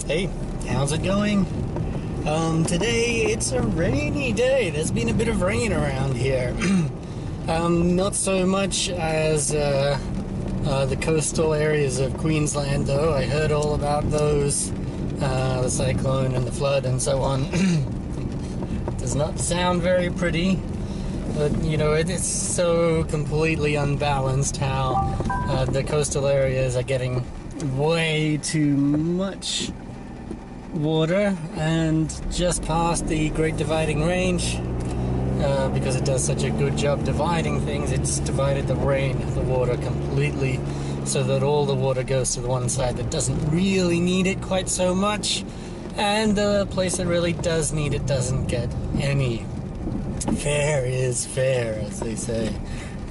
Hey, how's it going? Today it's a rainy day. There's been a bit of rain around here. Not so much as the coastal areas of Queensland, though. I heard all about those, the cyclone and the flood and so on. Does not sound very pretty, but you know, it is so completely unbalanced how the coastal areas are getting way too much water, and just past the Great Dividing Range, because it does such a good job dividing things, it's divided the water completely, so that all the water goes to the one side that doesn't really need it quite so much, and the place that really does need it doesn't get any. Fair is fair, as they say.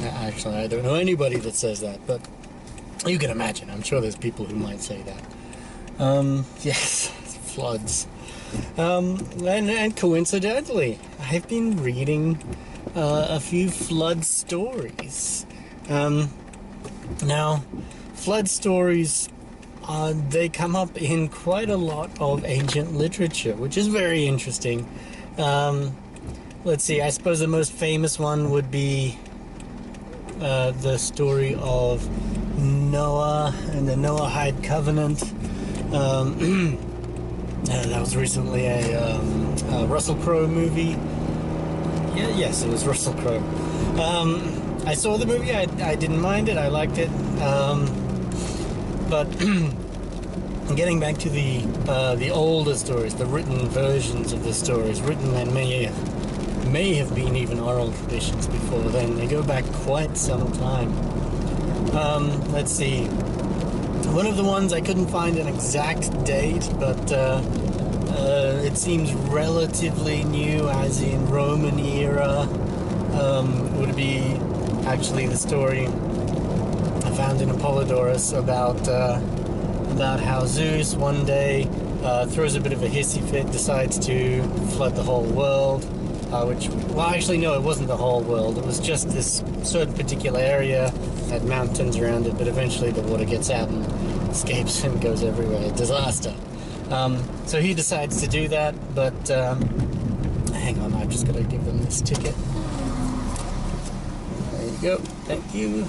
Actually, I don't know anybody that says that, but you can imagine. I'm sure there's people who might say that. Yes, floods. And coincidentally, I've been reading a few flood stories. Now, flood stories, they come up in quite a lot of ancient literature, which is very interesting. Let's see, I suppose the most famous one would be the story of Noah and the Noahide Covenant. That was recently a Russell Crowe movie. Yes, it was Russell Crowe. I saw the movie. I didn't mind it. I liked it. But getting back to the older stories, the written versions of the stories, written and may have been even oral traditions before then. They go back quite some time. Let's see. One of the ones, I couldn't find an exact date, but it seems relatively new, as in Roman era. Would be actually the story I found in Apollodorus about how Zeus one day throws a bit of a hissy fit, decides to flood the whole world. Well, actually, no, it wasn't the whole world. It was just this certain particular area, had mountains around it, but eventually the water gets out and escapes and goes everywhere. Disaster. So he decides to do that, but hang on, I've just got to give them this ticket. There you go. Thank you.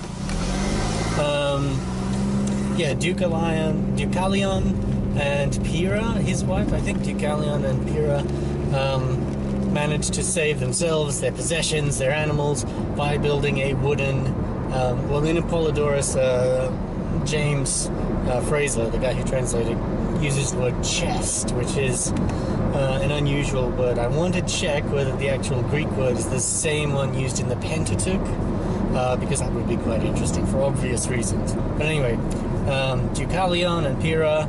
Yeah, Deucalion and Pyrrha, his wife, I think Deucalion and Pyrrha, managed to save themselves, their possessions, their animals, by building a wooden, well, in Apollodorus, James Fraser, the guy who translated, uses the word chest, which is an unusual word. I want to check whether the actual Greek word is the same one used in the Pentateuch, because that would be quite interesting for obvious reasons. But anyway, Deucalion and Pyrrha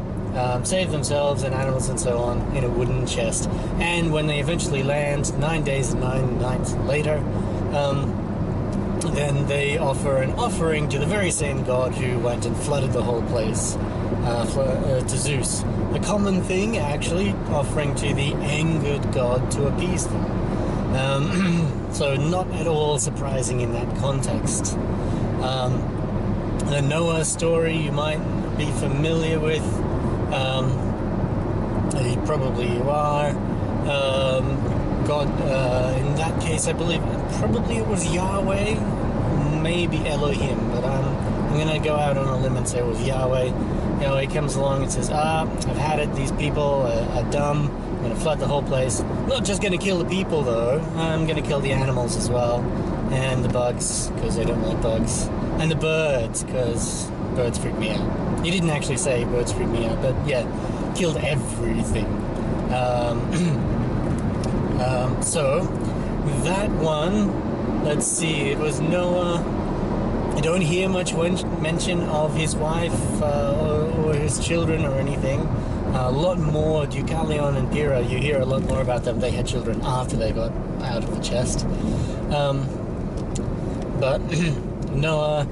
save themselves and animals and so on in a wooden chest. And when they eventually land, 9 days and 9 nights later, then they offer an offering to the very same god who went and flooded the whole place, to Zeus. A common thing, actually, offering to the angered god to appease them. So not at all surprising in that context. The Noah story you might be familiar with. Probably you are. God, in that case, I believe probably it was Yahweh, maybe Elohim, but I'm going to go out on a limb and say it was Yahweh. Yahweh comes along and says, I've had it, these people are dumb, I'm going to flood the whole place. I'm not just going to kill the people, though, I'm going to kill the animals as well, and the bugs, because I don't like bugs, and the birds, because birds freak me out. He didn't actually say birds freak me out, but yeah, killed everything. So that one, let's see, it was Noah. I don't hear much mention of his wife or his children or anything. A lot more, Deucalion and Pyrrha, you hear a lot more about them. They had children after they got out of the chest. But Noah,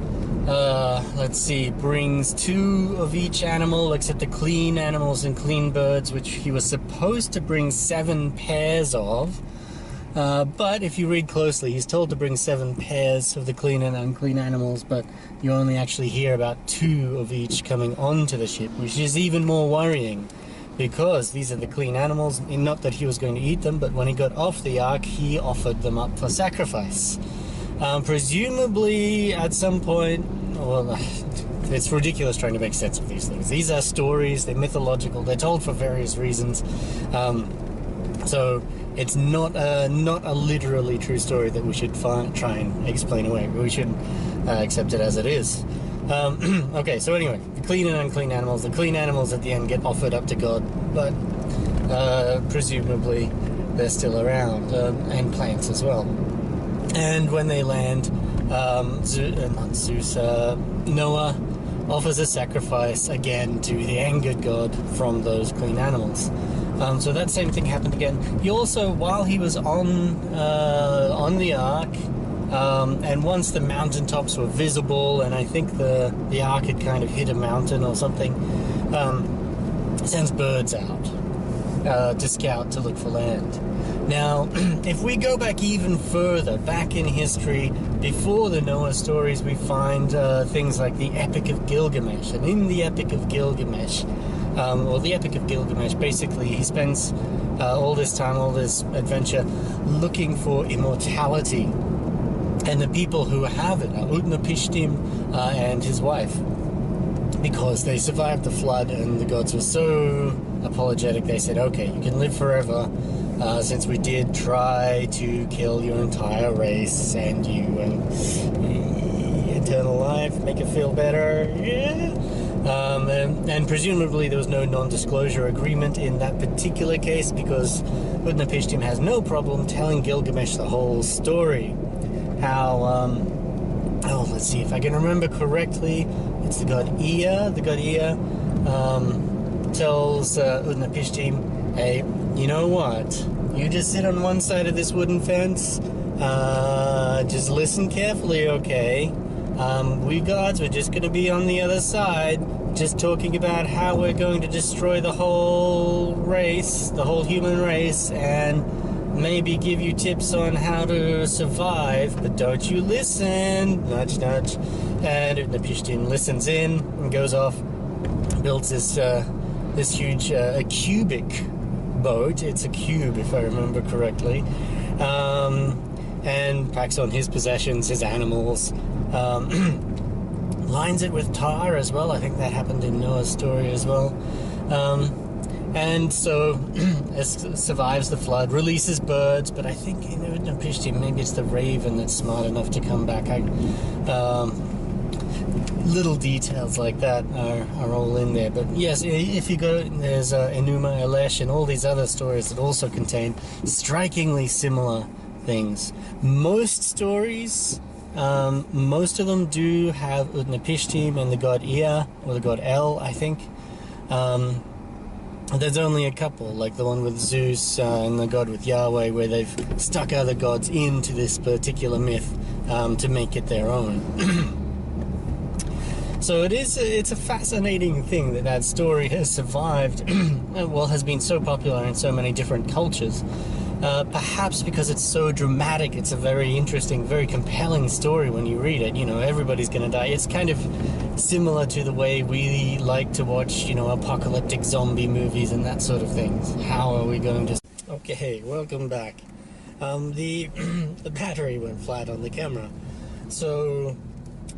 let's see, brings 2 of each animal, except the clean animals and clean birds, which he was supposed to bring 7 pairs of. But if you read closely, he's told to bring 7 pairs of the clean and unclean animals, but you only actually hear about 2 of each coming onto the ship, which is even more worrying, because these are the clean animals. Not that he was going to eat them, but when he got off the ark, he offered them up for sacrifice. Presumably, at some point, well, it's ridiculous trying to make sense of these things. These are stories, they're mythological, they're told for various reasons. So it's not a literally true story that we should try and explain away. We should accept it as it is. Okay, so anyway, the clean and unclean animals. The clean animals at the end get offered up to God, but presumably they're still around, and plants as well. And when they land, Noah offers a sacrifice again to the angered God from those clean animals. So that same thing happened again. He also, while he was on the ark, and once the mountaintops were visible, and I think the ark had kind of hit a mountain or something, sends birds out to scout, to look for land. Now, if we go back even further, back in history, before the Noah stories, we find things like the Epic of Gilgamesh. And in the Epic of Gilgamesh, basically he spends all this time, all this adventure, looking for immortality. And the people who have it are Utnapishtim and his wife, because they survived the flood, and the gods were so apologetic, they said, okay, you can live forever, since we did try to kill your entire race, send you and eternal life, make it feel better, yeah. And presumably there was no non-disclosure agreement in that particular case, because Utnapishtim has no problem telling Gilgamesh the whole story. How, let's see if I can remember correctly, it's the god Ea. The god Ea tells Utnapishtim, hey, you know what? You just sit on one side of this wooden fence, just listen carefully, okay? We gods, we're just going to be on the other side, just talking about how we're going to destroy the whole race, the whole human race, and maybe give you tips on how to survive, but don't you listen, nudge, nudge. And Utnapishtim listens in and goes off, builds this huge, a cubic boat. It's a cube, if I remember correctly, and packs on his possessions, his animals, lines it with tar as well. I think that happened in Noah's story as well. And so survives the flood, releases birds, but I think in Utnapishtim, maybe it's the raven that's smart enough to come back. Little details like that are all in there. But yes, if you go, there's Enuma Elish and all these other stories that also contain strikingly similar things. Most stories, most of them do have Utnapishtim and the god Ea, or the god El, I think. There's only a couple, like the one with Zeus and the god with Yahweh, where they've stuck other gods into this particular myth to make it their own. So it's a fascinating thing that story has survived, well, has been so popular in so many different cultures. Perhaps because it's so dramatic, it's a very interesting, very compelling story when you read it. You know, everybody's gonna die. It's kind of similar to the way we like to watch, you know, apocalyptic zombie movies and that sort of things. How are we going to... Okay, welcome back. The battery went flat on the camera. So,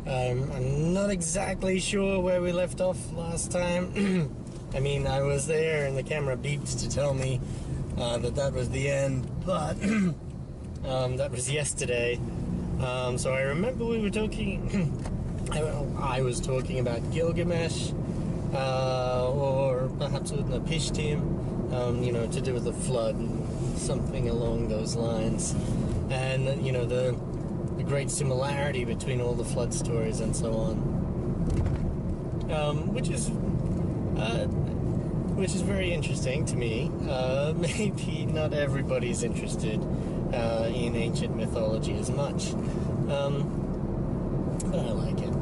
I'm not exactly sure where we left off last time. I mean, I was there and the camera beeped to tell me that was the end, but that was yesterday. So I remember we were talking, I was talking about Gilgamesh, or perhaps Utnapishtim, you know, to do with the flood, something along those lines. And, you know, the great similarity between all the flood stories and so on. Which is very interesting to me. Maybe not everybody's interested in ancient mythology as much, but I like it.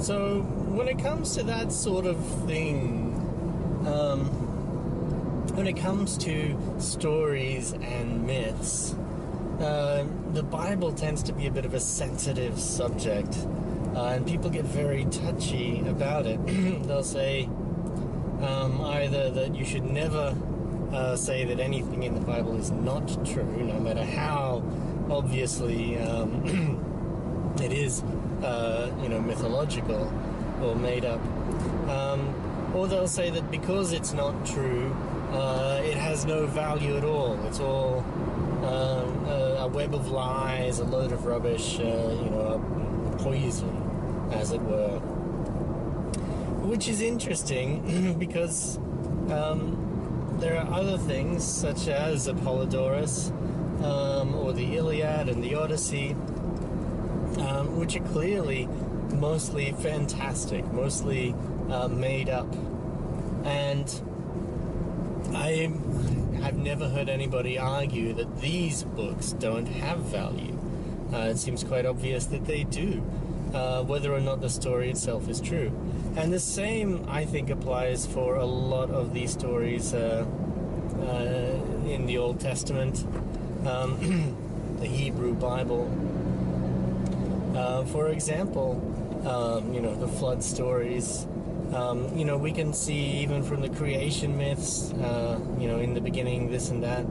So when it comes to that sort of thing, when it comes to stories and myths, the Bible tends to be a bit of a sensitive subject, and people get very touchy about it. They'll say either that you should never say that anything in the Bible is not true, no matter how obviously it is, mythological or made up, or they'll say that because it's not true, it has no value at all. It's all a web of lies, a load of rubbish, a poison, as it were. Which is interesting because there are other things such as Apollodorus or the Iliad and the Odyssey, which are clearly mostly fantastic, mostly made up. And I've never heard anybody argue that these books don't have value. It seems quite obvious that they do, whether or not the story itself is true. And the same, I think, applies for a lot of these stories in the Old Testament, the Hebrew Bible. For example, the flood stories. We can see even from the creation myths, in the beginning, this and that,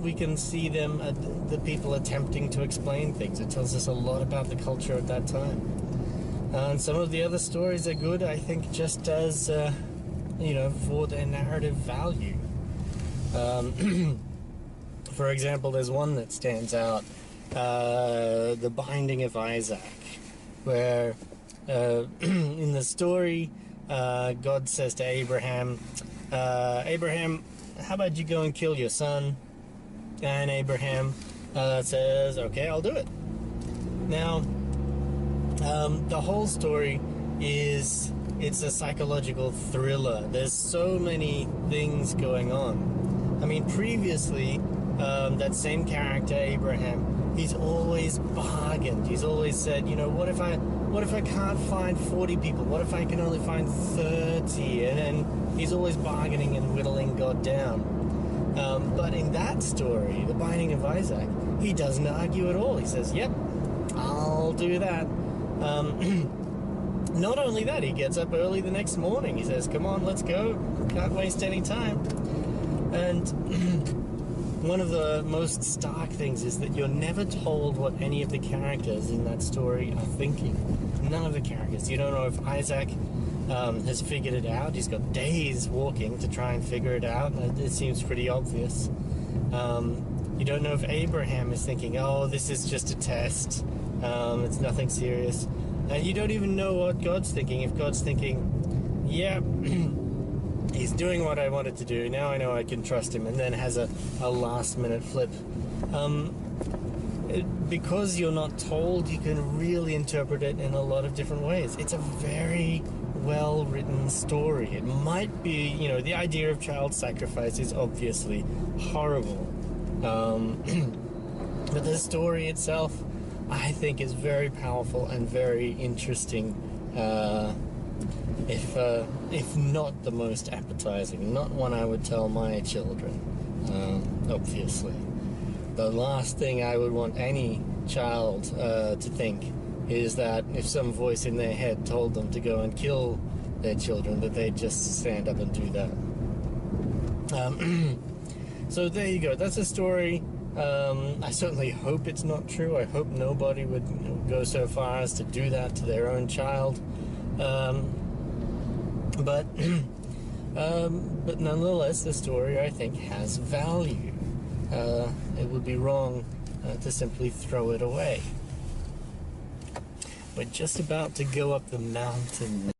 we can see them, the people attempting to explain things. It tells us a lot about the culture at that time. And some of the other stories are good, I think, just as, for their narrative value. For example, there's one that stands out, the Binding of Isaac, where in the story, God says to Abraham, Abraham, how about you go and kill your son? And Abraham says, okay, I'll do it. Now, the whole story it's a psychological thriller. There's so many things going on. I mean, previously, that same character, Abraham, he's always bargained. He's always said, what if I can't find 40 people? What if I can only find 30? And he's always bargaining and whittling God down. But in that story, the Binding of Isaac, he doesn't argue at all. He says, yep, I'll do that. Not only that, he gets up early the next morning. He says, come on, let's go. Can't waste any time. And one of the most stark things is that you're never told what any of the characters in that story are thinking. None of the characters. You don't know if Isaac has figured it out. He's got days walking to try and figure it out. It seems pretty obvious. You don't know if Abraham is thinking, oh, this is just a test. It's nothing serious. And you don't even know what God's thinking. If God's thinking, yeah, he's doing what I wanted to do, now I know I can trust him, and then has a last-minute flip. Because you're not told, you can really interpret it in a lot of different ways. It's a very well-written story. It might be, the idea of child sacrifice is obviously horrible. But the story itself, I think, is very powerful and very interesting, if not the most appetizing. Not one I would tell my children, obviously. The last thing I would want any child to think is that if some voice in their head told them to go and kill their children, that they'd just stand up and do that. So there you go. That's a story. I certainly hope it's not true. I hope nobody would go so far as to do that to their own child. But nonetheless, the story, I think, has value. It would be wrong to simply throw it away. We're just about to go up the mountain.